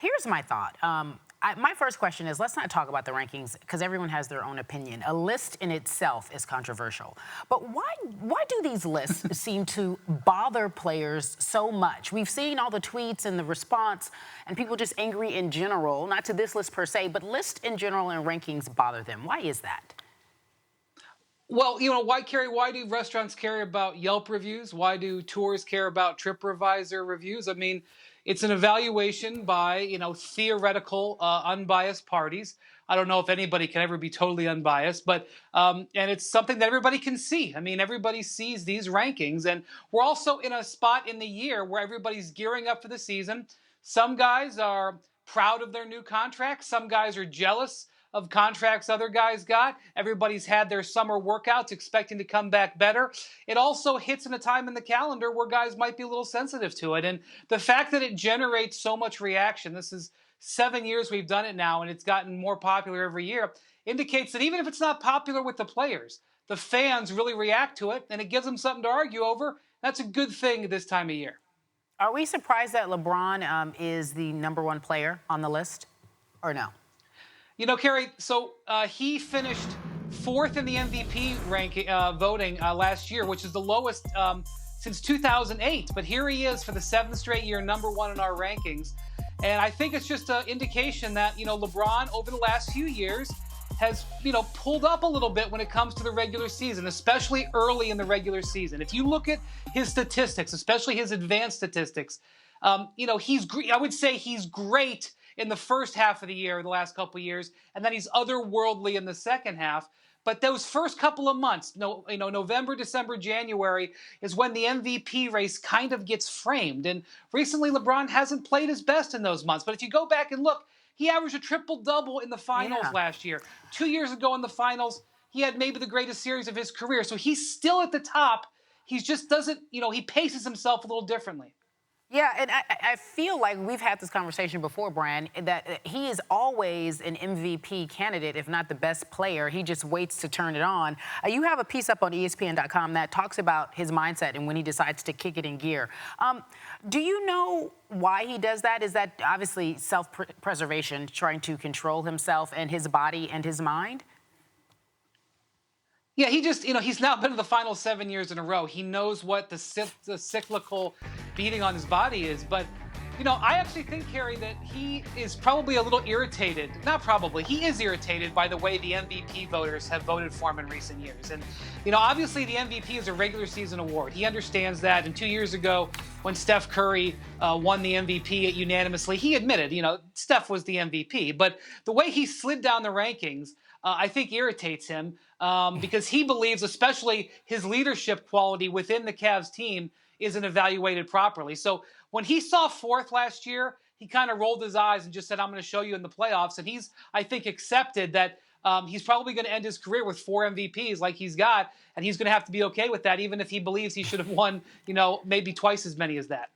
Here's my thought. My first question is, let's not talk about the rankings because everyone has their own opinion. A list in itself is controversial. But why do these lists seem to bother players so much? We've seen all the tweets and the response and people just angry in general, not to this list per se, but lists in general and rankings bother them. Why is that? Well, why do restaurants care about Yelp reviews? Why do tours care about TripAdvisor reviews? I mean, it's an evaluation by, theoretical, unbiased parties. I don't know if anybody can ever be totally unbiased, but, and it's something that everybody can see. I mean, everybody sees these rankings, and we're also in a spot in the year where everybody's gearing up for the season. Some guys are proud of their new contracts. Some guys are jealous of contracts other guys got. Everybody's had their summer workouts expecting to come back better. It also hits in a time in the calendar where guys might be a little sensitive to it. And the fact that it generates so much reaction, this is 7 years we've done it now, and it's gotten more popular every year, indicates that even if it's not popular with the players, the fans really react to it, and it gives them something to argue over. That's a good thing this time of year. Are we surprised that LeBron is the #1 player on the list, or no? Kerry, so he finished 4th in the MVP ranking voting last year, which is the lowest since 2008. But here he is for the 7th straight year, #1 in our rankings. And I think it's just an indication that, LeBron over the last few years has, pulled up a little bit when it comes to the regular season, especially early in the regular season. If you look at his statistics, especially his advanced statistics, I would say he's great in the first half of the year, the last couple of years, and then he's otherworldly in the second half. But those first couple of months, November, December, January, is when the MVP race kind of gets framed. And recently, LeBron hasn't played his best in those months. But if you go back and look, he averaged a triple-double in the finals last year. 2 years ago in the finals, he had maybe the greatest series of his career. So he's still at the top. He just doesn't, he paces himself a little differently. Yeah, and I feel like we've had this conversation before, Brian, that he is always an MVP candidate, if not the best player. He just waits to turn it on. You have a piece up on ESPN.com that talks about his mindset and when he decides to kick it in gear. Do you know why he does that? Is that obviously self-preservation, trying to control himself and his body and his mind? Yeah, he just, he's now been in the final 7 years in a row. He knows what the cyclical beating on his body is. But, I actually think, Kerry, that he is probably a little irritated. Not probably. He is irritated by the way the MVP voters have voted for him in recent years. And, obviously the MVP is a regular season award. He understands that. And 2 years ago, when Steph Curry won the MVP unanimously, he admitted, Steph was the MVP. But the way he slid down the rankings, I think irritates him because he believes, especially his leadership quality within the Cavs team, isn't evaluated properly. So when he saw 4th last year, he kind of rolled his eyes and just said, I'm going to show you in the playoffs. And he's, I think, accepted that he's probably going to end his career with 4 MVPs like he's got, and he's going to have to be okay with that, even if he believes he should have won, maybe twice as many as that.